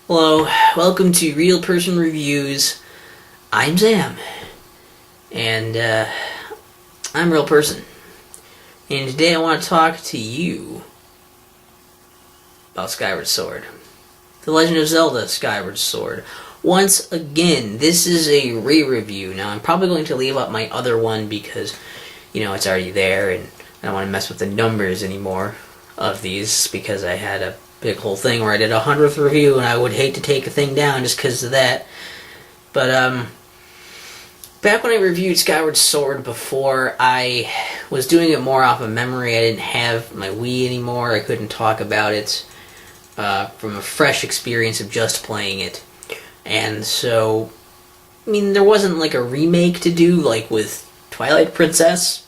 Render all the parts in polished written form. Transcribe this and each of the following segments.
Hello, welcome to Real Person Reviews. I'm Sam, and I'm a real person. And today I want to talk to you about Skyward Sword. The Legend of Zelda Skyward Sword. Once again, this is a re-review. Now, I'm probably going to leave up my other one because, it's already there, and I don't want to mess with the numbers anymore of these because I had a big whole thing where I did a 100th review, and I would hate to take a thing down just because of that. But back when I reviewed Skyward Sword before, I was doing it more off of memory. I didn't have my Wii anymore. I couldn't talk about it from a fresh experience of just playing it. And so, there wasn't like a remake to do like with Twilight Princess,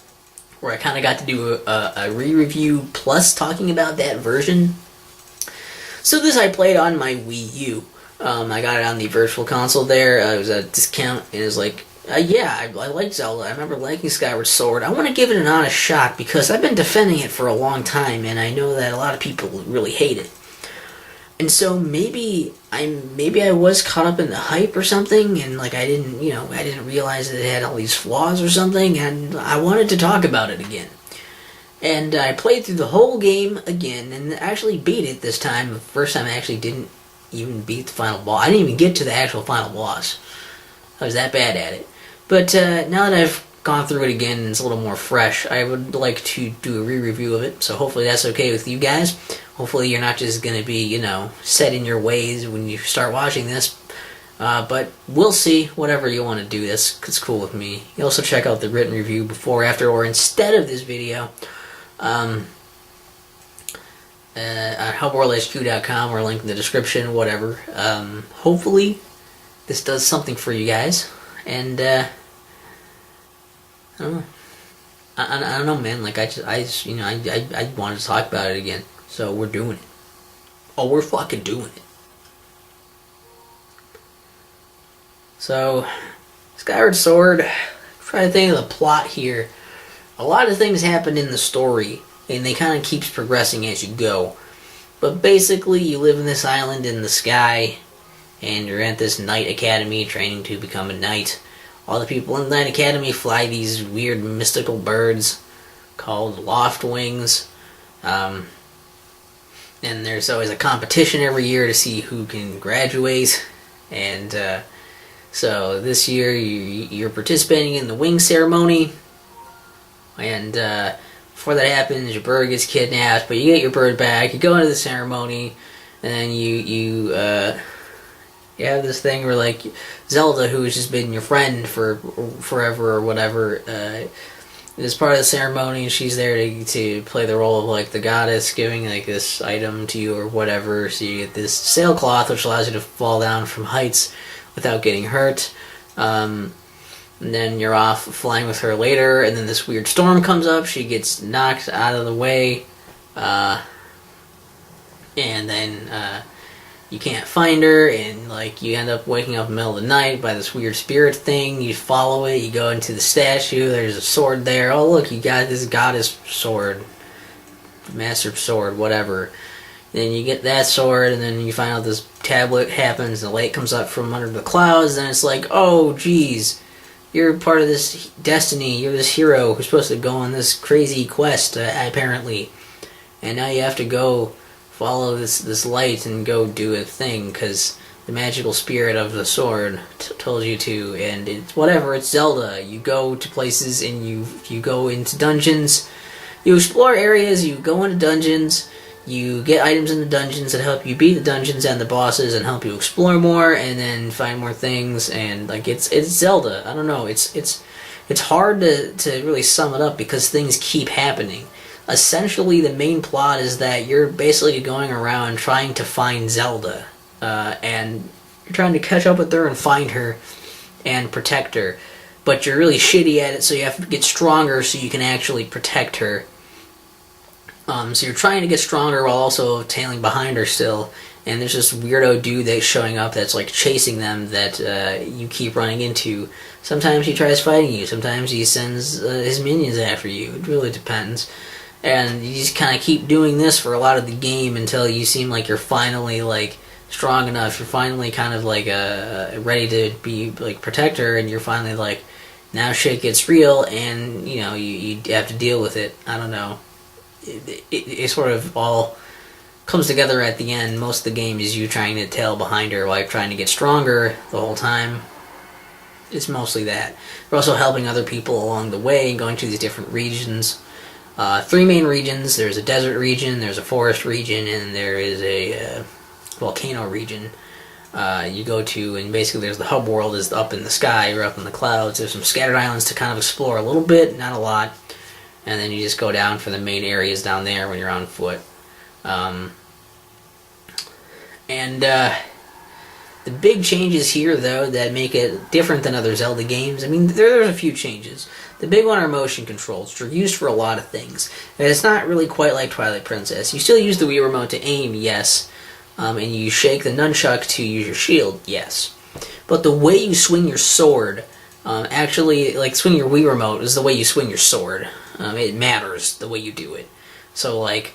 where I kind of got to do a re-review plus talking about that version. So this I played on my Wii U. I got it on the Virtual Console there. It was a discount, and it was like, I like Zelda. I remember liking Skyward Sword. I want to give it an honest shot because I've been defending it for a long time, and I know that a lot of people really hate it. And so maybe I was caught up in the hype or something, and I didn't realize that it had all these flaws or something, and I wanted to talk about it again. And I played through the whole game again, and actually beat it this time. The first time I actually didn't even beat the final boss. I didn't even get to the actual final boss. I was that bad at it. But now that I've gone through it again and it's a little more fresh, I would like to do a re-review of it. So hopefully that's okay with you guys. Hopefully you're not just going to be, set in your ways when you start watching this. But we'll see. Whatever you want to do, it's cool with me. You also check out the written review before, after, or instead of this video. At helpworldhq.com or link in the description, whatever. Hopefully this does something for you guys, and I don't know. I don't know, man. I wanted to talk about it again, so we're doing it. Oh, we're fucking doing it. So, Skyward Sword. Try to think of the plot here. A lot of things happen in the story, and they kind of keeps progressing as you go. But basically, you live in this island in the sky, and you're at this knight academy training to become a knight. All the people in the knight academy fly these weird mystical birds called loft wings. And there's always a competition every year to see who can graduate. And so this year, you're participating in the wing ceremony. And before that happens, your bird gets kidnapped, but you get your bird back. You go into the ceremony, and then you have this thing where Zelda, who has just been your friend for forever or whatever, is part of the ceremony, and she's there to play the role of the goddess, giving this item to you or whatever. So you get this sailcloth, which allows you to fall down from heights without getting hurt. And then you're off flying with her later, and then this weird storm comes up, she gets knocked out of the way, and then you can't find her, and you end up waking up in the middle of the night by this weird spirit thing. You follow it, you go into the statue, there's a sword there. Oh look, you got this goddess sword, master sword, whatever. Then you get that sword, and then you find out this tablet happens, and the light comes up from under the clouds, and it's oh geez, you're part of this destiny, you're this hero who's supposed to go on this crazy quest, apparently. And now you have to go follow this light and go do a thing, because the magical spirit of the sword told you to, and it's whatever, it's Zelda. You go to places, and you go into dungeons, you explore areas, you go into dungeons, you get items in the dungeons that help you beat the dungeons and the bosses and help you explore more and then find more things, and it's Zelda. I don't know, it's hard to really sum it up because things keep happening. Essentially, the main plot is that you're basically going around trying to find Zelda, and you're trying to catch up with her and find her and protect her, but you're really shitty at it, so you have to get stronger so you can actually protect her. So you're trying to get stronger while also tailing behind her still, and there's this weirdo dude that's showing up that's chasing them that you keep running into. Sometimes he tries fighting you, sometimes he sends his minions after you. It really depends. And you just kind of keep doing this for a lot of the game until you seem like you're finally strong enough, you're finally kind of like ready to be like protector, and you're finally like, now shit gets real, and you have to deal with it. I don't know. It sort of all comes together at the end. Most of the game is you trying to tail behind her while you're trying to get stronger the whole time. It's mostly that. We're also helping other people along the way, going to these different regions. 3 main regions. There's a desert region, there's a forest region, and there is a volcano region. You go to, and basically there's the hub world is up in the sky or up in the clouds. There's some scattered islands to kind of explore a little bit, not a lot. And then you just go down for the main areas down there when you're on foot. The big changes here, though, that make it different than other Zelda games, I mean, there's a few changes. The big one are motion controls, which are used for a lot of things. And it's not really quite like Twilight Princess. You still use the Wii Remote to aim, yes. And you shake the nunchuck to use your shield, yes. But the way you swing your sword, actually, like swing your Wii Remote is the way you swing your sword. It matters the way you do it. So, like,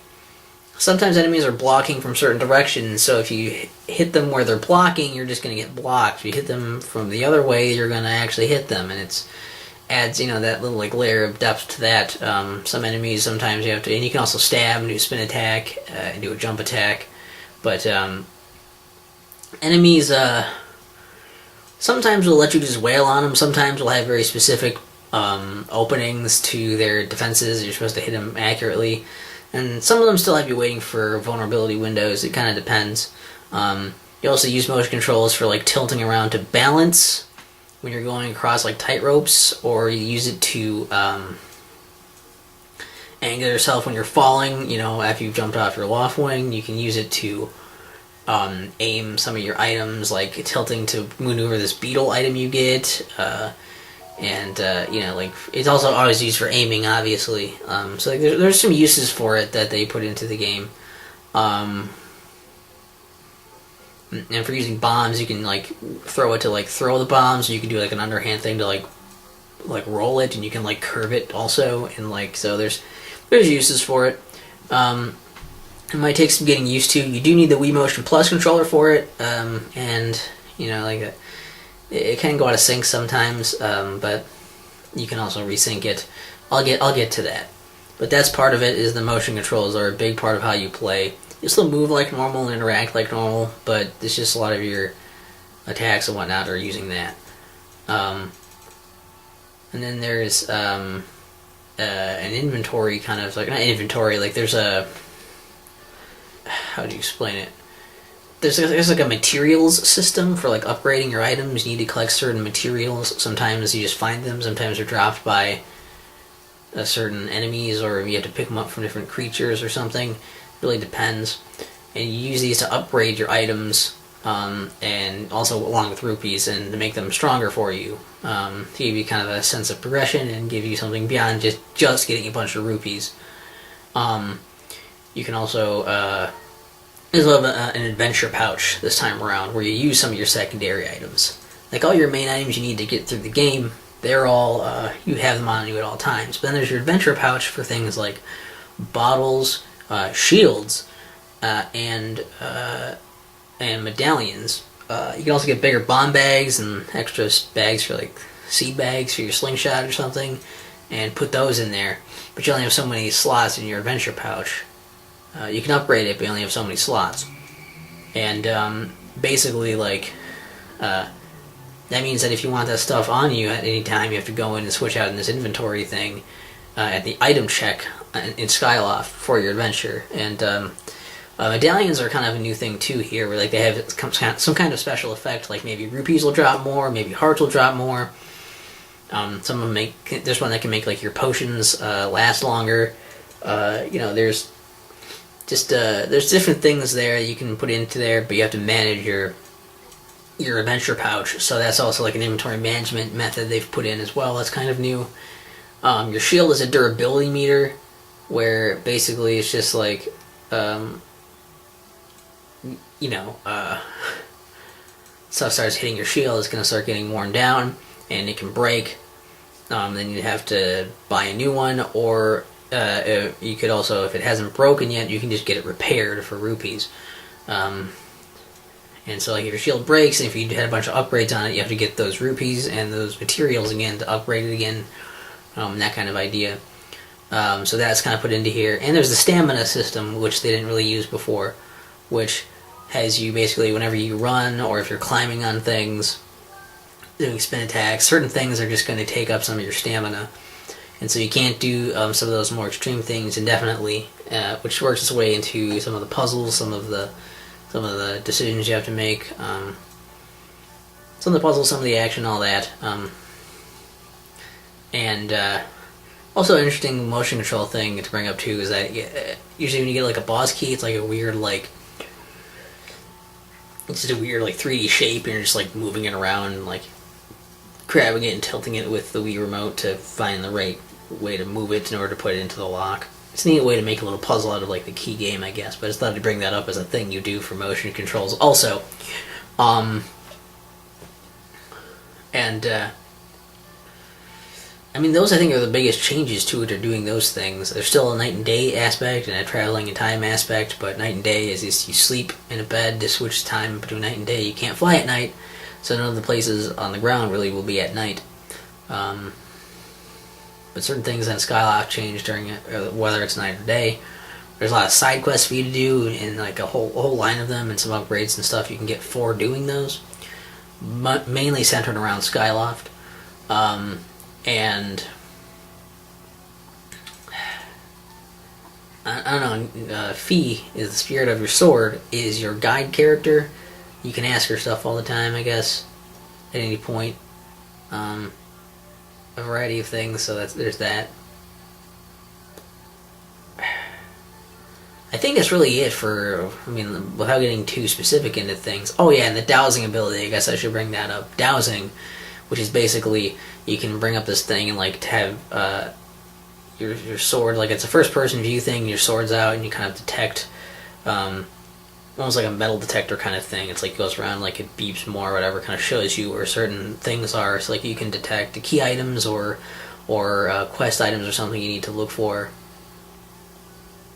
sometimes enemies are blocking from certain directions, so if you hit them where they're blocking, you're just going to get blocked. If you hit them from the other way, you're going to actually hit them, and it adds, that little like layer of depth to that. Some enemies, sometimes you have to, and you can also stab and do a spin attack, and do a jump attack, but enemies sometimes will let you just wail on them, sometimes will have very specific openings to their defenses. You're supposed to hit them accurately. And some of them still have you waiting for vulnerability windows. It kind of depends. You also use motion controls for like tilting around to balance when you're going across like tight ropes, or you use it to angle yourself when you're falling. After you've jumped off your loft wing, you can use it to aim some of your items, like tilting to maneuver this beetle item you get. Like it's also always used for aiming, obviously. So like, there's some uses for it that they put into the game. And for using bombs, you can like throw it to like throw the bombs, or you can do like an underhand thing to like roll it, and you can like curve it also, and like so there's uses for it. It might take some getting used to. You do need the Wii Motion Plus controller for it, and it can go out of sync sometimes, but you can also resync it. I'll get to that. But that's part of it, is the motion controls are a big part of how you play. You still move like normal and interact like normal, but it's just a lot of your attacks and whatnot are using that. And then there's an inventory kind of, like, not inventory, like there's a, how do you explain it? There's like a materials system for like upgrading your items. You need to collect certain materials. Sometimes you just find them. Sometimes they're dropped by certain enemies, or you have to pick them up from different creatures or something. It really depends. And you use these to upgrade your items, and also along with rupees, and to make them stronger for you. To give you kind of a sense of progression and give you something beyond just getting a bunch of rupees. You can also there's an adventure pouch this time around, where you use some of your secondary items. Like all your main items you need to get through the game, they're all, you have them on you at all times. But then there's your adventure pouch for things like bottles, shields, and medallions. You can also get bigger bomb bags and extra bags for like seed bags for your slingshot or something, and put those in there. But you only have so many slots in your adventure pouch. You can upgrade it, but you only have so many slots. And basically, like, that means that if you want that stuff on you at any time, you have to go in and switch out in this inventory thing at the item check in Skyloft for your adventure. And medallions are kind of a new thing too here, where like they have some kind of special effect, like maybe rupees will drop more, maybe hearts will drop more. Some of them there's one that can make like your potions last longer. There's different things there you can put into there, but you have to manage your adventure pouch. So that's also like an inventory management method they've put in as well. That's kind of new. Your shield is a durability meter, where basically it's just like, stuff starts hitting your shield, it's going to start getting worn down, and it can break. Then you have to buy a new one, or you could also, if it hasn't broken yet, you can just get it repaired for rupees. And so like if your shield breaks, and if you had a bunch of upgrades on it, you have to get those rupees and those materials again to upgrade it again. That kind of idea. So that's kind of put into here. And there's the stamina system, which they didn't really use before, which has you basically, whenever you run, or if you're climbing on things, doing spin attacks, certain things are just going to take up some of your stamina. And so you can't do some of those more extreme things indefinitely, which works its way into some of the puzzles, some of the decisions you have to make, some of the puzzles, some of the action, all that. Also an interesting motion control thing to bring up too is that usually when you get like a boss key, it's like a weird it's just a weird 3D shape, and you're just like moving it around and like grabbing it and tilting it with the Wii remote to find the right way to move it in order to put it into the lock. It's a neat way to make a little puzzle out of like the key game, I guess, but I just thought I'd bring that up as a thing you do for motion controls also. I mean, those I think are the biggest changes to it, are doing those things. There's still a night and day aspect and a traveling in time aspect, but night and day is you sleep in a bed to switch time between night and day. You can't fly at night, so none of the places on the ground really will be at night. But certain things on Skyloft change during it, whether it's night or day. There's a lot of side quests for you to do, and like a whole line of them, and some upgrades and stuff you can get for doing those. Mainly centered around Skyloft. And I don't know, Fee is the spirit of your sword, is your guide character. You can ask her stuff all the time, I guess, at any point. A variety of things, so there's that. I think that's really it for, without getting too specific into things. Oh yeah, and the dowsing ability, I guess I should bring that up. Dowsing, which is basically, you can bring up this thing and like to have your sword, like it's a first person view thing, your sword's out and you kind of detect, almost like a metal detector kind of thing. It's like it goes around, like it beeps more or whatever, kind of shows you where certain things are, so like you can detect the key items or quest items or something you need to look for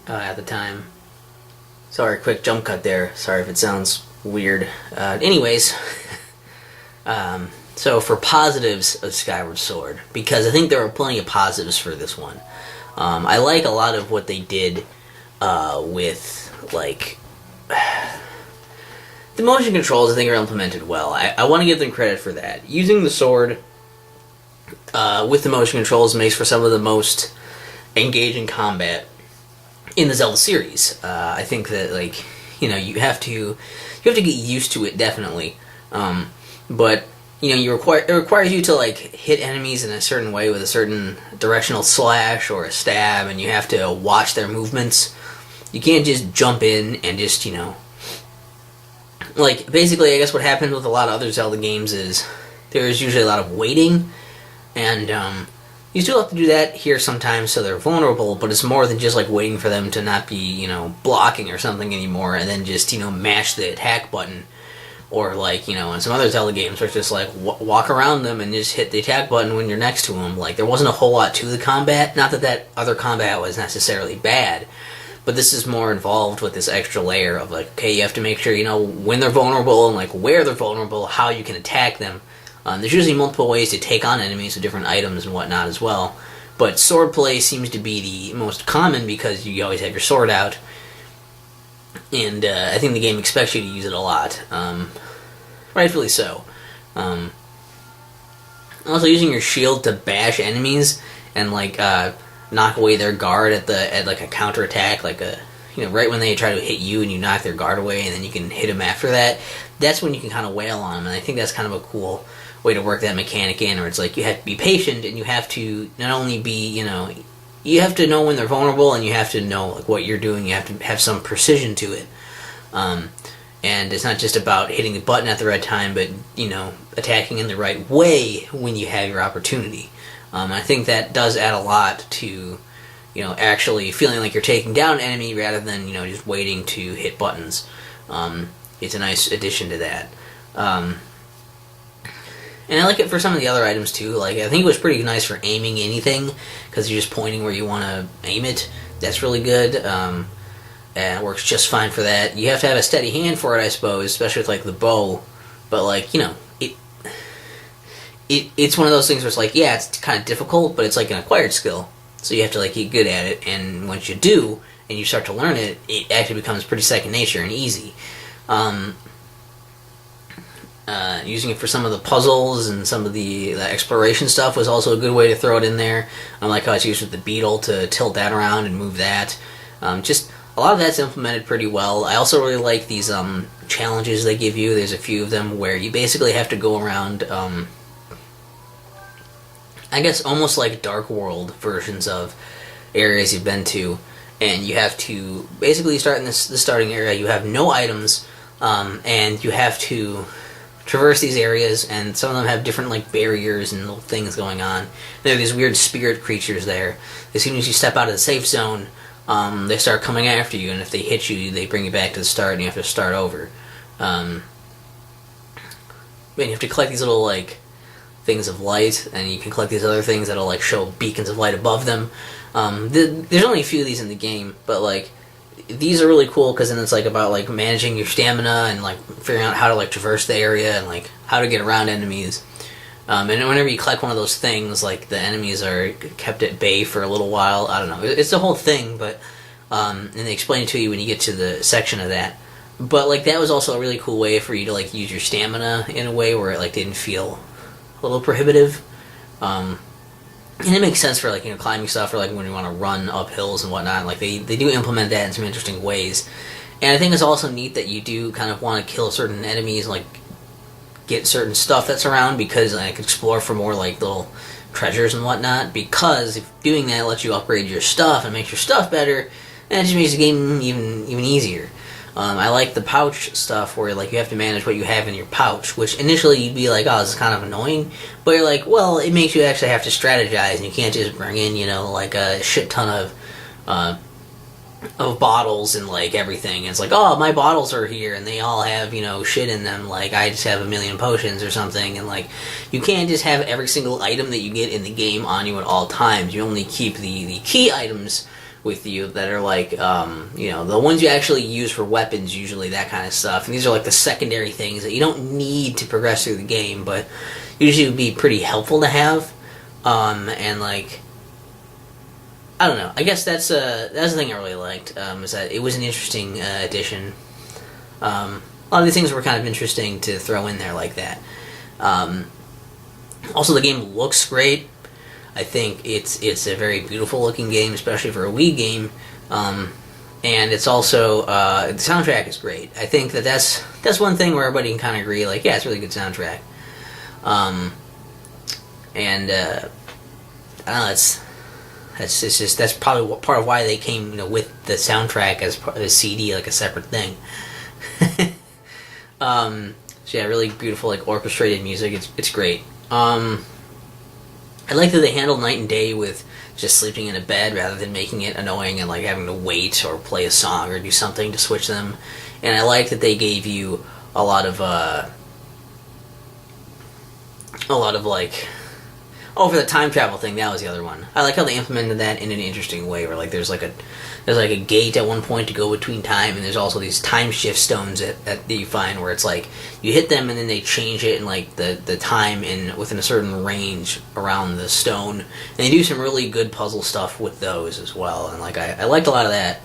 at the time. Sorry, quick jump cut there, sorry if it sounds weird. Anyways, so for positives of Skyward Sword, because I think there are plenty of positives for this one. I like a lot of what they did with, like, the motion controls I think are implemented well. I want to give them credit for that. Using the sword with the motion controls makes for some of the most engaging combat in the Zelda series. I think that, like, you have to get used to it, definitely. But it requires you to like hit enemies in a certain way with a certain directional slash or a stab, and you have to watch their movements. You can't just jump in and just, like, basically I guess what happens with a lot of other Zelda games is there's usually a lot of waiting, and you still have to do that here sometimes so they're vulnerable, but it's more than just like waiting for them to not be, blocking or something anymore, and then just, mash the attack button. Or, like, in some other Zelda games where it's just, like, walk around them and just hit the attack button when you're next to them. Like, there wasn't a whole lot to the combat. Not that other combat was necessarily bad, but this is more involved with this extra layer of, like, okay, you have to make sure you know when they're vulnerable and, like, where they're vulnerable, how you can attack them. There's usually multiple ways to take on enemies with different items and whatnot as well. But sword play seems to be the most common because you always have your sword out. And I think the game expects you to use it a lot. Rightfully so. Also, using your shield to bash enemies and like knock away their guard at like a counterattack, like right when they try to hit you and you knock their guard away, and then you can hit them after that. That's when you can kind of wail on them, and I think that's kind of a cool way to work that mechanic in, where it's like you have to be patient and you have to not only be you have to know when they're vulnerable, and you have to know like what you're doing. You have to have some precision to it. And it's not just about hitting the button at the right time, but, attacking in the right way when you have your opportunity. I think that does add a lot to, actually feeling like you're taking down an enemy rather than, just waiting to hit buttons. It's a nice addition to that. And I like it for some of the other items, too. Like, I think it was pretty nice for aiming anything, because you're just pointing where you want to aim it. That's really good. and it works just fine for that. You have to have a steady hand for it, I suppose, especially with like the bow. But like, you know, it's one of those things where it's like, yeah, it's kind of difficult, but it's like an acquired skill. So you have to like get good at it, and once you do, and you start to learn it, it actually becomes pretty second nature and easy. Using it for some of the puzzles and some of the exploration stuff was also a good way to throw it in there. I like how it's used with the beetle to tilt that around and move that. Just a lot of that's implemented pretty well. I also really like these challenges they give you. There's a few of them where you basically have to go around, I guess almost like Dark World versions of areas you've been to, and you have to basically start in the starting area. You have no items, and you have to traverse these areas, and some of them have different like barriers and little things going on. There are these weird spirit creatures there. As soon as you step out of the safe zone, they start coming after you, and if they hit you, they bring you back to the start, and you have to start over. And you have to collect these little like things of light, and you can collect these other things that'll like show beacons of light above them. There's only a few of these in the game, but like these are really cool because then it's like about like managing your stamina and like figuring out how to like traverse the area and like how to get around enemies. And whenever you collect one of those things, like the enemies are kept at bay for a little while. I don't know, it's the whole thing, but and they explain it to you when you get to the section of that. But like that was also a really cool way for you to like use your stamina in a way where it like didn't feel a little prohibitive. And it makes sense for like, you know, climbing stuff or like when you want to run up hills and whatnot. Like they do implement that in some interesting ways. And I think it's also neat that you do kind of want to kill certain enemies, like get certain stuff that's around, because I can explore for more like little treasures and whatnot, because if doing that lets you upgrade your stuff and makes your stuff better, and it just makes the game even easier. I like the pouch stuff where like you have to manage what you have in your pouch, which initially you'd be like, oh, this is kind of annoying, but you're like, well, it makes you actually have to strategize, and you can't just bring in, you know, like a shit ton of bottles and like everything. And it's like, oh, my bottles are here and they all have, you know, shit in them, like I just have 1,000,000 potions or something. And like you can't just have every single item that you get in the game on you at all times. You only keep the key items with you that are like, you know, the ones you actually use for weapons, usually, that kind of stuff. And these are like the secondary things that you don't need to progress through the game, but usually would be pretty helpful to have. And like, I don't know, I guess that's the thing I really liked, is that it was an interesting addition. A lot of these things were kind of interesting to throw in there like that. Also, the game looks great. I think it's a very beautiful looking game, especially for a Wii game, and it's also the soundtrack is great. I think that's one thing where everybody can kind of agree, like, yeah, it's a really good soundtrack. And I don't know, that's probably part of why they came, you know, with the soundtrack as part of the CD, like a separate thing. So yeah, really beautiful, like orchestrated music. It's great. I like that they handled night and day with just sleeping in a bed rather than making it annoying and like having to wait or play a song or do something to switch them. And I like that they gave you a lot of like, oh, for the time travel thing, that was the other one. I like how they implemented that in an interesting way, where like there's like a gate at one point to go between time, and there's also these time shift stones that you find where it's like you hit them and then they change it in like the time in within a certain range around the stone. And they do some really good puzzle stuff with those as well, and like I liked a lot of that.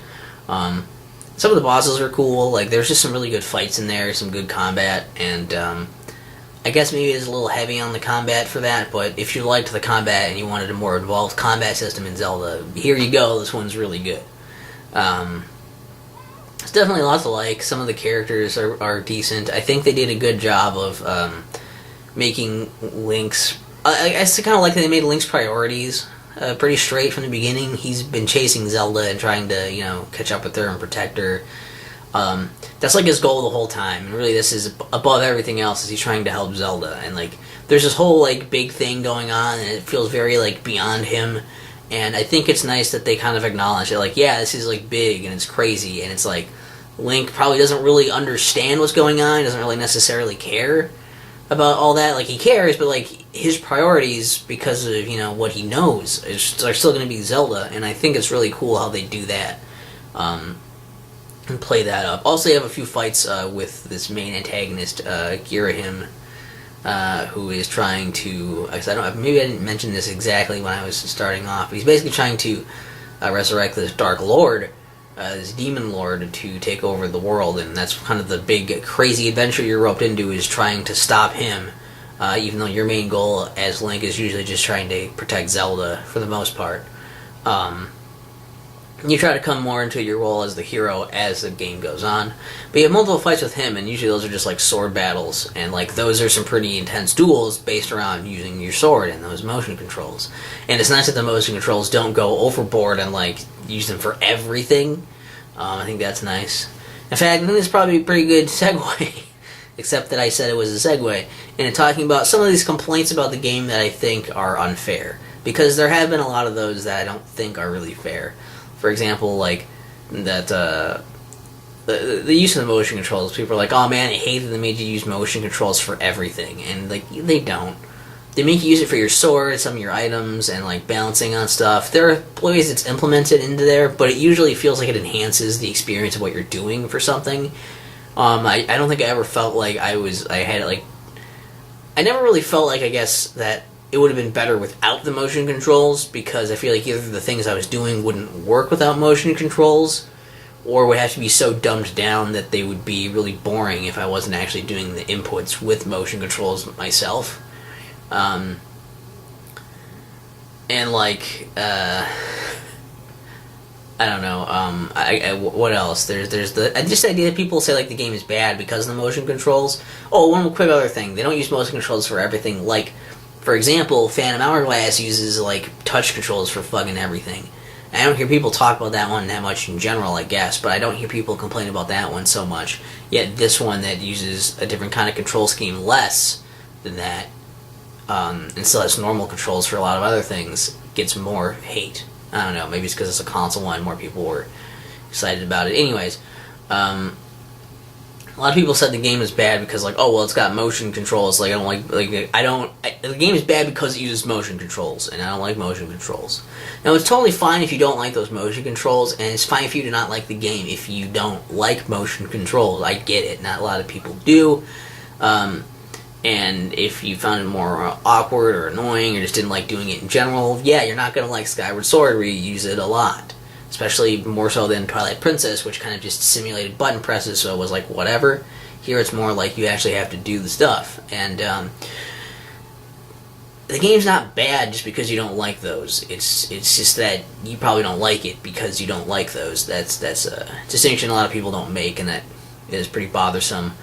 Some of the bosses are cool. Like there's just some really good fights in there, some good combat, and I guess maybe it's a little heavy on the combat for that, but if you liked the combat and you wanted a more involved combat system in Zelda, here you go, this one's really good. It's definitely lots to like. Some of the characters are decent. I think they did a good job of making Link's... I kind of like that they made Link's priorities pretty straight from the beginning. He's been chasing Zelda and trying to, you know, catch up with her and protect her. That's like his goal the whole time, and really this is above everything else, is he's trying to help Zelda, and like there's this whole like big thing going on, and it feels very like beyond him. And I think it's nice that they kind of acknowledge it, like, yeah, this is like big and it's crazy, and it's like Link probably doesn't really understand what's going on, he doesn't really necessarily care about all that. Like, he cares, but like his priorities, because of, you know, what he knows, are still going to be Zelda, and I think it's really cool how they do that. and play that up. Also, you have a few fights with this main antagonist, Girahim, who is trying to. I don't know, maybe I didn't mention this exactly when I was starting off. But he's basically trying to resurrect this Dark Lord, this demon lord, to take over the world, and that's kind of the big crazy adventure you're roped into, is trying to stop him. Even though your main goal as Link is usually just trying to protect Zelda for the most part. You try to come more into your role as the hero as the game goes on. But you have multiple fights with him, and usually those are just like sword battles, and like those are some pretty intense duels based around using your sword and those motion controls. And it's nice that the motion controls don't go overboard and like use them for everything. I think that's nice. In fact, I think this is probably a pretty good segue, except that I said it was a segue, into talking about some of these complaints about the game that I think are unfair. Because there have been a lot of those that I don't think are really fair. For example, like that the use of the motion controls. People are like, "Oh man, I hate that they made you use motion controls for everything," and like they don't. They make you use it for your sword, some of your items, and like balancing on stuff. There are ways it's implemented into there, but it usually feels like it enhances the experience of what you're doing for something. I don't think I ever felt like I never really felt like, I guess, that it would have been better without the motion controls, because I feel like either the things I was doing wouldn't work without motion controls, or would have to be so dumbed down that they would be really boring if I wasn't actually doing the inputs with motion controls myself. And like, I don't know. What else? There's just the idea that people say like the game is bad because of the motion controls. Oh, one quick other thing. They don't use motion controls for everything. Like, for example, Phantom Hourglass uses like touch controls for fucking everything. And I don't hear people talk about that one that much in general, I guess, but I don't hear people complain about that one so much. Yet this one that uses a different kind of control scheme less than that, and still has normal controls for a lot of other things, gets more hate. I don't know, maybe it's because it's a console one, more people were excited about it. Anyways, a lot of people said the game is bad because, like, oh, well, it's got motion controls. Like, I don't the game is bad because it uses motion controls, and I don't like motion controls. Now, it's totally fine if you don't like those motion controls, and it's fine for you to not like the game if you don't like motion controls. I get it. Not a lot of people do. And if you found it more awkward or annoying or just didn't like doing it in general, yeah, you're not going to like Skyward Sword where you use it a lot. Especially more so than Twilight Princess, which kind of just simulated button presses, so it was like whatever. Here it's more like you actually have to do the stuff. And the game's not bad just because you don't like those. It's just that you probably don't like it because you don't like those. That's a distinction a lot of people don't make, and that is pretty bothersome.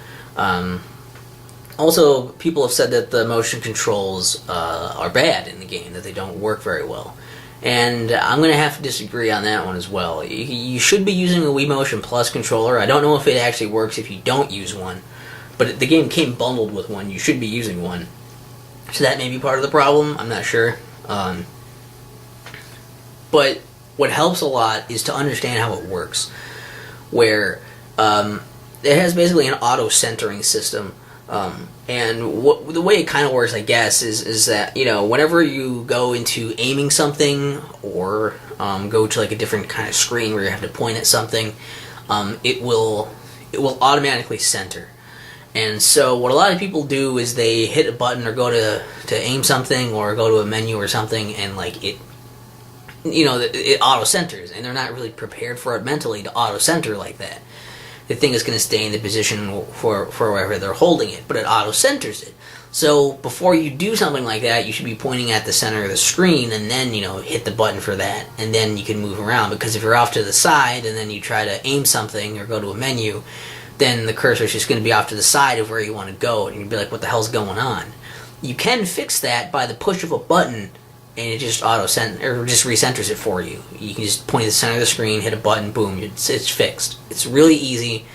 Also, people have said that the motion controls are bad in the game, that they don't work very well. And I'm going to have to disagree on that one as well. You should be using a Wii Motion Plus controller. I don't know if it actually works if you don't use one, but the game came bundled with one. You should be using one. So that may be part of the problem. I'm not sure. But what helps a lot is to understand how it works, where it has basically an auto-centering system. And the way it kind of works, I guess, is that, you know, whenever you go into aiming something or go to like a different kind of screen where you have to point at something, it will automatically center. And so what a lot of people do is they hit a button or go to aim something or go to a menu or something, and like it auto centers, and they're not really prepared for it mentally to auto center like that. The thing is going to stay in the position for wherever they're holding it, but it auto-centers it. So before you do something like that, you should be pointing at the center of the screen and then, hit the button for that, and then you can move around. Because if you're off to the side and then you try to aim something or go to a menu, then the cursor is just going to be off to the side of where you want to go, and you'd be like, what the hell's going on? You can fix that by the push of a button, and it just just recenters it for you. You can just point at the center of the screen, hit a button, boom, it's fixed. It's really easy,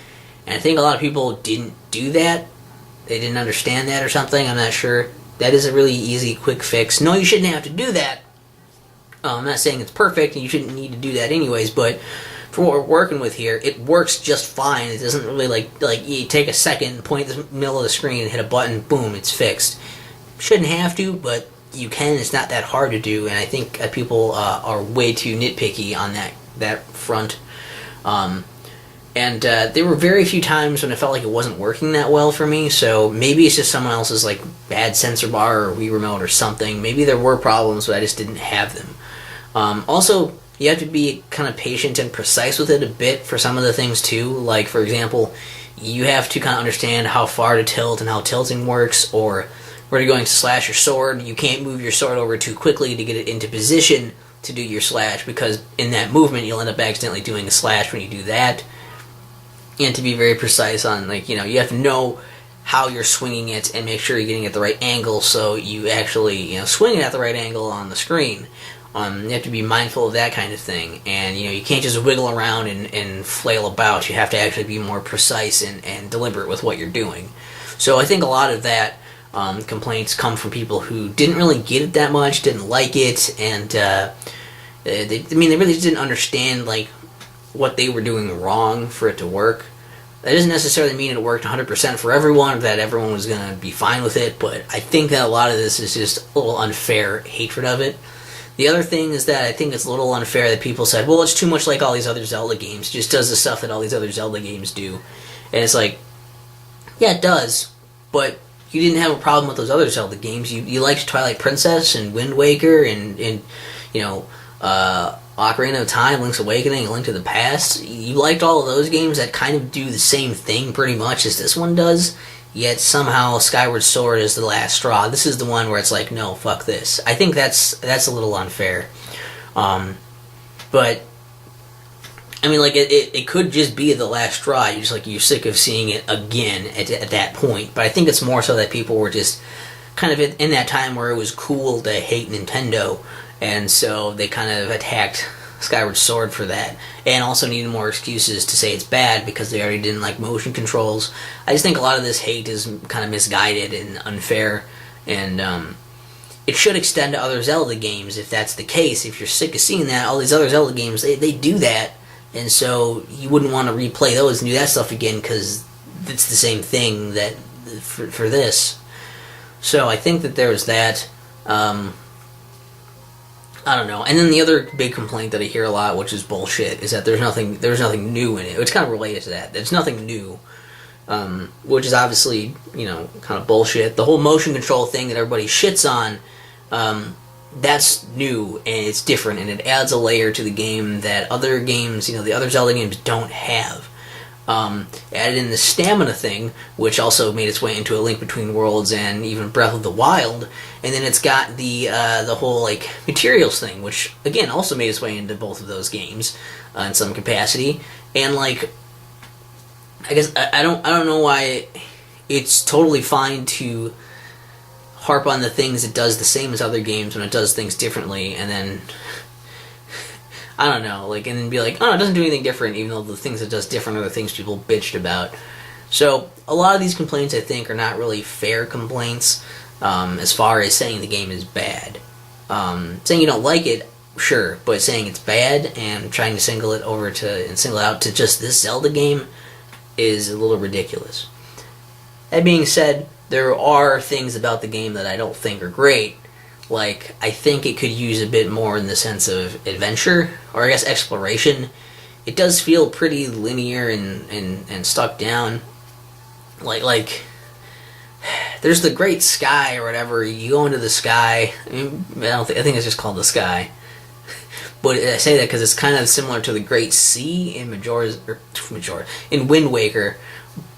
and I think a lot of people didn't do that. They didn't understand that or something, I'm not sure. That is a really easy, quick fix. No, you shouldn't have to do that. I'm not saying it's perfect, and you shouldn't need to do that anyways, but for what we're working with here, it works just fine. It doesn't really, like you take a second, point at the middle of the screen, and hit a button, boom, it's fixed. Shouldn't have to, but you can. It's not that hard to do, and I think people are way too nitpicky on that front. And there were very few times when I felt like it wasn't working that well for me, so maybe it's just someone else's like bad sensor bar or Wii remote or something. Maybe there were problems, but I just didn't have them. Also, you have to be kind of patient and precise with it a bit for some of the things too. Like, for example, you have to kind of understand how far to tilt and how tilting works, or where you're going to slash your sword. You can't move your sword over too quickly to get it into position to do your slash, because in that movement you'll end up accidentally doing a slash when you do that. And to be very precise on, like, you have to know how you're swinging it and make sure you're getting it at the right angle so you actually, swing it at the right angle on the screen. You have to be mindful of that kind of thing. And, you can't just wiggle around and flail about. You have to actually be more precise and deliberate with what you're doing. So I think a lot of that complaints come from people who didn't really get it that much, didn't like it, and they really didn't understand, like, what they were doing wrong for it to work. That doesn't necessarily mean it worked 100% for everyone, that everyone was going to be fine with it, but I think that a lot of this is just a little unfair hatred of it. The other thing is that I think it's a little unfair that people said, well, it's too much like all these other Zelda games. It just does the stuff that all these other Zelda games do. And it's like, yeah, it does, but you didn't have a problem with those other Zelda games. You liked Twilight Princess and Wind Waker and Ocarina of Time, Link's Awakening, and Link to the Past. You liked all of those games that kind of do the same thing pretty much as this one does, yet somehow Skyward Sword is the last straw. This is the one where it's like, no, fuck this. I think that's a little unfair. But I mean, like, it could just be the last straw. You're sick of seeing it again at that point. But I think it's more so that people were just kind of in that time where it was cool to hate Nintendo, and so they kind of attacked Skyward Sword for that, and also needed more excuses to say it's bad because they already didn't like motion controls. I just think a lot of this hate is kind of misguided and unfair, and it should extend to other Zelda games if that's the case. If you're sick of seeing that, all these other Zelda games, they do that, and so you wouldn't want to replay those and do that stuff again because it's the same thing that for this. So I think that there's that. I don't know. And then the other big complaint that I hear a lot, which is bullshit, is that there's nothing new in it. It's kind of related to that. There's nothing new, which is obviously, kind of bullshit. The whole motion control thing that everybody shits on, that's new and it's different, and it adds a layer to the game that other games, the other Zelda games don't have. Added in the stamina thing, which also made its way into A Link Between Worlds and even Breath of the Wild, and then it's got the whole like materials thing, which again also made its way into both of those games in some capacity. And like, I guess I don't know why it's totally fine to harp on the things it does the same as other games when it does things differently, and then I don't know, like, and then be like, oh, it doesn't do anything different, even though the things it does different are the things people bitched about. So, a lot of these complaints, I think, are not really fair complaints, as far as saying the game is bad. Saying you don't like it, sure, but saying it's bad and trying to single it out to just this Zelda game is a little ridiculous. That being said, there are things about the game that I don't think are great. Like, I think it could use a bit more in the sense of adventure, or I guess exploration. It does feel pretty linear and stuck down. Like, there's the Great Sky or whatever. You go into the sky. I think it's just called the sky. But I say that because it's kind of similar to the Great Sea in in Wind Waker,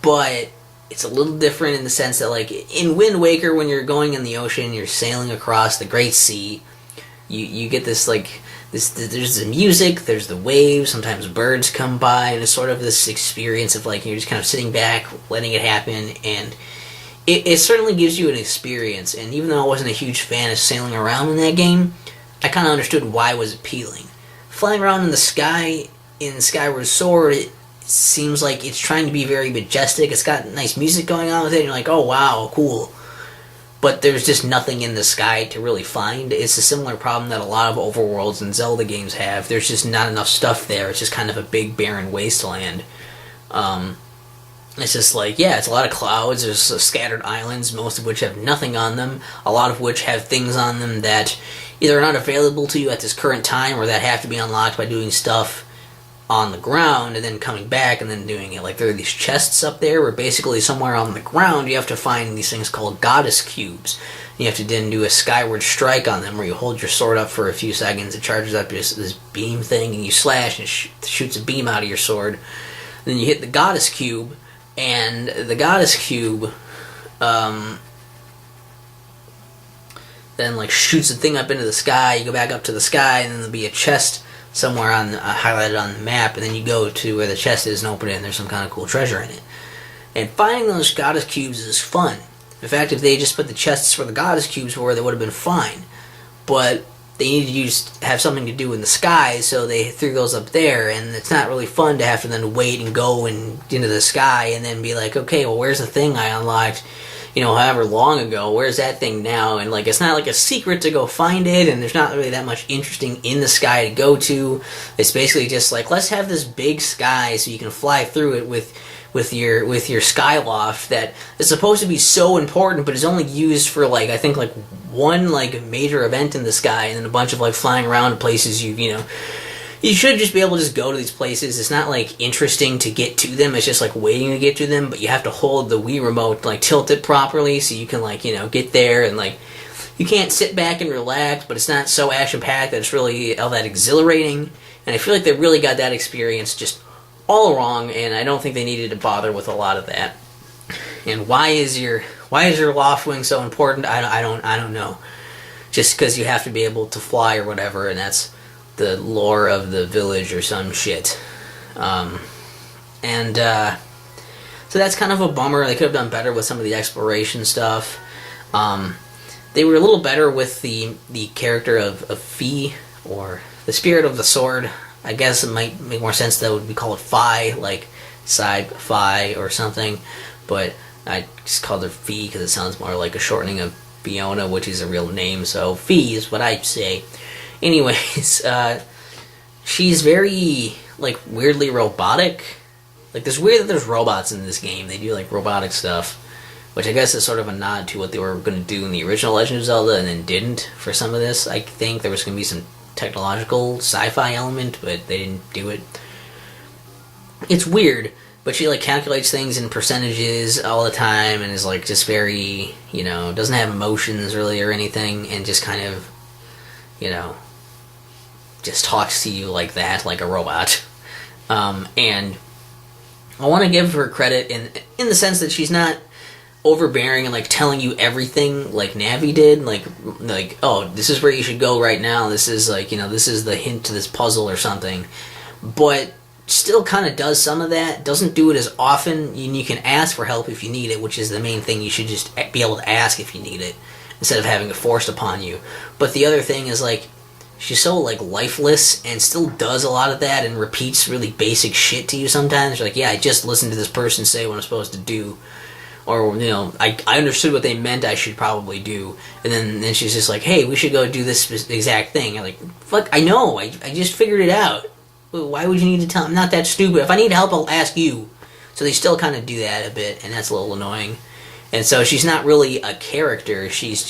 but it's a little different in the sense that, like, in Wind Waker, when you're going in the ocean, you're sailing across the Great Sea, you get this, like, there's the music, there's the waves, sometimes birds come by, and it's sort of this experience of, like, you're just kind of sitting back, letting it happen, and it certainly gives you an experience, and even though I wasn't a huge fan of sailing around in that game, I kind of understood why it was appealing. Flying around in the sky in Skyward Sword, it seems like it's trying to be very majestic. It's got nice music going on with it, and you're like, oh wow, cool. But there's just nothing in the sky to really find. It's a similar problem that a lot of overworlds and Zelda games have. There's just not enough stuff there. It's just kind of a big barren wasteland. It's just like, yeah, it's a lot of clouds, there's scattered islands, most of which have nothing on them, a lot of which have things on them that either are not available to you at this current time or that have to be unlocked by doing stuff on the ground and then coming back and then doing it. Like, there are these chests up there where basically somewhere on the ground you have to find these things called goddess cubes. You have to then do a skyward strike on them where you hold your sword up for a few seconds, it charges up this beam thing, and you slash and it shoots a beam out of your sword. Then you hit the goddess cube, and the goddess cube then like shoots the thing up into the sky. You go back up to the sky, and then there'll be a chest somewhere on highlighted on the map, and then you go to where the chest is and open it, and there's some kind of cool treasure in it. And finding those goddess cubes is fun. In fact, if they just put the chests for the goddess cubes where they would have been fine. But they needed to have something to do in the sky, so they threw those up there, and it's not really fun to have to then wait and go into the sky and then be like, okay, well, where's the thing I unlocked, however long ago, where's that thing now? And, like, it's not like a secret to go find it, and there's not really that much interesting in the sky to go to. It's basically just like, let's have this big sky so you can fly through it with your skyloft that is supposed to be so important, but is only used for, like, I think, like, one, like, major event in the sky, and then a bunch of, like, flying around places you should just be able to just go to these places. It's not, like, interesting to get to them. It's just, like, waiting to get to them, but you have to hold the Wii remote, like, tilt it properly so you can, like, get there, and, like, you can't sit back and relax, but it's not so action-packed that it's really all that exhilarating, and I feel like they really got that experience just all wrong, and I don't think they needed to bother with a lot of that. And why is your loft wing so important? I don't know. Just because you have to be able to fly or whatever, and that's the lore of the village or some shit. So that's kind of a bummer. They could have done better with some of the exploration stuff. They were a little better with the character of Fi, or the spirit of the sword. I guess it might make more sense that would be called Fi, like Side Fi or something. But I just called her Fi because it sounds more like a shortening of Fiona, which is a real name. So Fi is what I say. Anyways, she's very, like, weirdly robotic. Like, it's weird that there's robots in this game. They do, like, robotic stuff, which I guess is sort of a nod to what they were going to do in the original Legend of Zelda and then didn't for some of this. I think there was going to be some technological sci-fi element, but they didn't do it. It's weird, but she, like, calculates things in percentages all the time and is, like, just very, doesn't have emotions really or anything, and just kind of, just talks to you like that, like a robot. And I want to give her credit in the sense that she's not overbearing and, like, telling you everything like Navi did, like, oh, this is where you should go right now, this is, like, this is the hint to this puzzle or something, but still kind of does some of that, doesn't do it as often, and you can ask for help if you need it, which is the main thing. You should just be able to ask if you need it, instead of having it forced upon you. But the other thing is, like, she's so, like, lifeless and still does a lot of that and repeats really basic shit to you sometimes. You're like, yeah, I just listened to this person say what I'm supposed to do. Or, I understood what they meant I should probably do. And then she's just like, hey, we should go do this exact thing. I'm like, fuck, I know, I just figured it out. Why would you need to tell me? I'm not that stupid. If I need help, I'll ask you. So they still kind of do that a bit, and that's a little annoying. And so she's not really a character. She's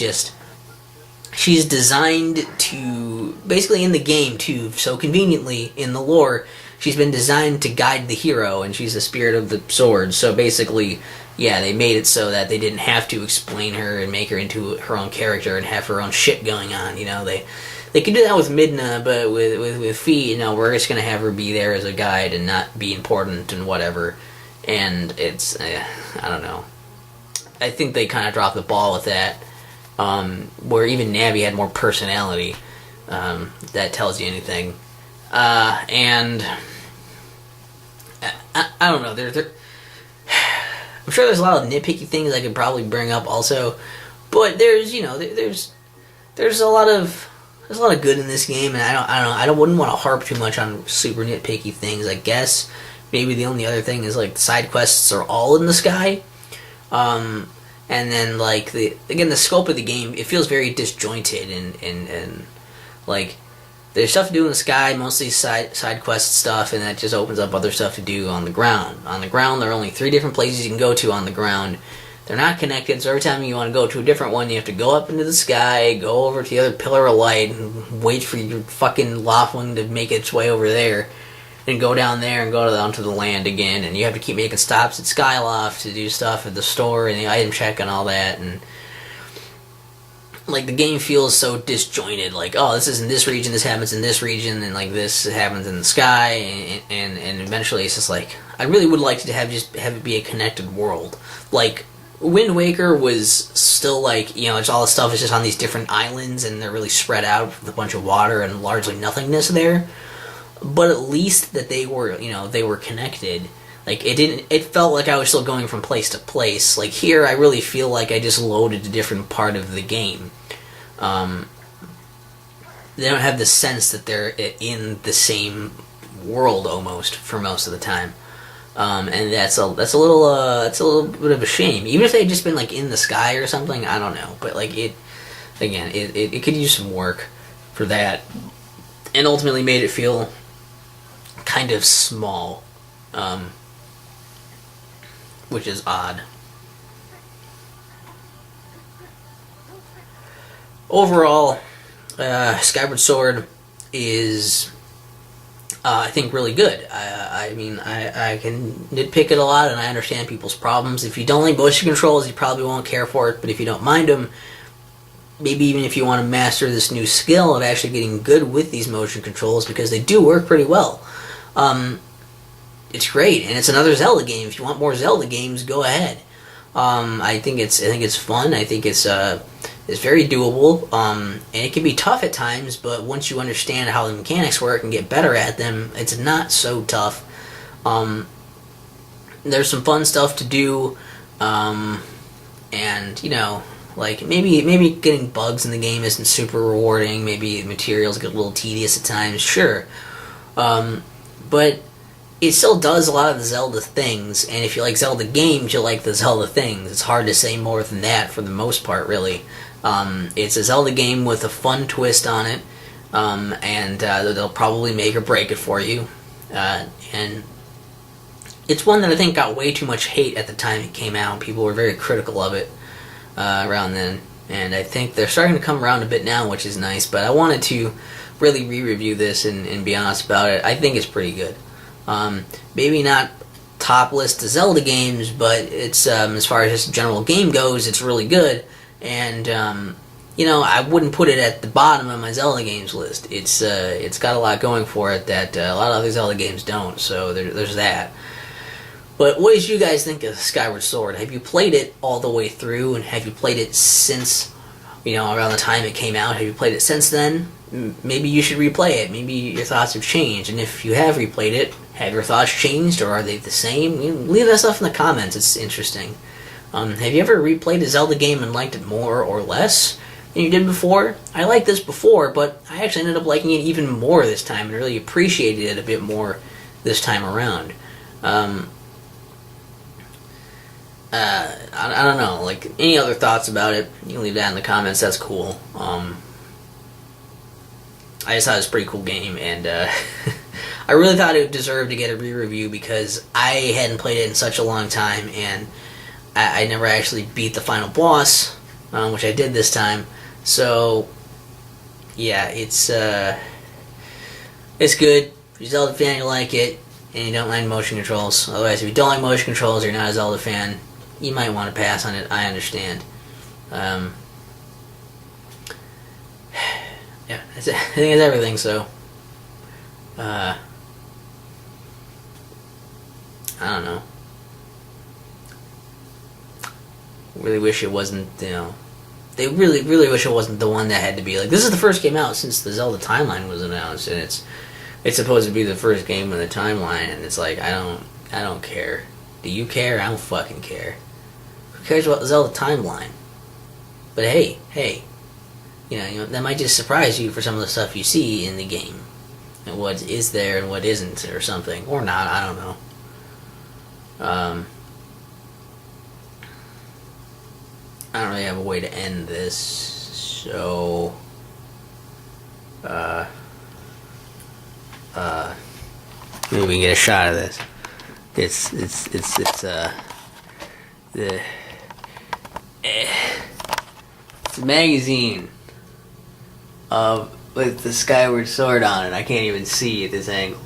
designed to, basically in the game too, so conveniently in the lore, she's been designed to guide the hero, and she's the spirit of the sword. So basically, yeah, they made it so that they didn't have to explain her and make her into her own character and have her own shit going on. They could do that with Midna, but with Fi, we're just going to have her be there as a guide and not be important and whatever. And it's, I don't know. I think they kind of dropped the ball with that, where even Navi had more personality. That tells you anything. And I don't know. I'm sure there's a lot of nitpicky things I could probably bring up also, but there's a lot of good in this game, and I wouldn't want to harp too much on super nitpicky things. I guess maybe the only other thing is, like, the side quests are all in the sky. And then, like, the scope of the game, it feels very disjointed, and like, there's stuff to do in the sky, mostly side quest stuff, and that just opens up other stuff to do on the ground. On the ground, there are only 3 different places you can go to on the ground. They're not connected, so every time you want to go to a different one, you have to go up into the sky, go over to the other pillar of light, and wait for your fucking Loftwing to make its way over there. and go down there and go down to the land again, and you have to keep making stops at Skyloft to do stuff at the store and the item check and all that, and like the game feels so disjointed. Like, oh, this is in this region, this happens in this region, and like this happens in the sky, and eventually it's just like I really would like to have it be a connected world. Like Wind Waker was still like, you know, it's all the stuff is just on these different islands and they're really spread out with a bunch of water and largely nothingness there. But at least that they were, you know, they were connected. Like it felt like I was still going from place to place. Like here I really feel like I just loaded a different part of the game. They don't have the sense that they're in the same world almost for most of the time. And that's a little bit of a shame. Even if they had just been like in the sky or something, I don't know. But like it could use some work for that, and ultimately made it feel kind of small, which is odd. Overall, Skyward Sword is, I think, really good. I mean, I can nitpick it a lot, and I understand people's problems. If you don't like motion controls, you probably won't care for it, but if you don't mind them, maybe even if you want to master this new skill of actually getting good with these motion controls, because they do work pretty well. It's great, and it's another Zelda game. If you want more Zelda games, go ahead. I think it's fun. I think it's very doable, and it can be tough at times, but once you understand how the mechanics work and get better at them, it's not so tough. There's some fun stuff to do, and, you know, like, maybe getting bugs in the game isn't super rewarding, maybe materials get a little tedious at times, sure. But it still does a lot of the Zelda things, and if you like Zelda games, you'll like the Zelda things. It's hard to say more than that for the most part, really. It's a Zelda game with a fun twist on it, and they'll probably make or break it for you. And it's one that I think got way too much hate at the time it came out. People were very critical of it around then, and I think they're starting to come around a bit now, which is nice, but I wanted to really re-review this and be honest about it. I think it's pretty good. Maybe not top list of Zelda games, but it's as far as just general game goes, it's really good. And you know, I wouldn't put it at the bottom of my Zelda games list. It's got a lot going for it that a lot of other Zelda games don't. So there's that. But what did you guys think of Skyward Sword? Have you played it all the way through, and have you played it since, you know, around the time it came out? Have you played it since then? Maybe you should replay it. Maybe your thoughts have changed. And if you have replayed it, have your thoughts changed, or are they the same? Leave that stuff in the comments. It's interesting. Have you ever replayed a Zelda game and liked it more or less than you did before? I liked this before, but I actually ended up liking it even more this time and really appreciated it a bit more this time around. I don't know, like, any other thoughts about it, you can leave that in the comments. That's cool. I just thought it was a pretty cool game, and I really thought it deserved to get a re-review because I hadn't played it in such a long time, and I never actually beat the final boss, which I did this time. So yeah, it's good. If you're a Zelda fan, you like it, and you don't like motion controls. Otherwise, if you don't like motion controls, you're not a Zelda fan, you might want to pass on it. I understand. Yeah, I think it's everything, so I don't know. Really wish it wasn't, you know, they really wish it wasn't the one that had to be, like, this is the first game out since the Zelda timeline was announced, and it's supposed to be the first game in the timeline, and it's like, I don't care. Do you care? I don't fucking care. Who cares about the Zelda timeline? But hey, you know, that might just surprise you for some of the stuff you see in the game, and what is there and what isn't, or something, or not. I don't know. I don't really have a way to end this, so maybe we can get a shot of this. It's a magazine with the Skyward Sword on it. I can't even see at this angle.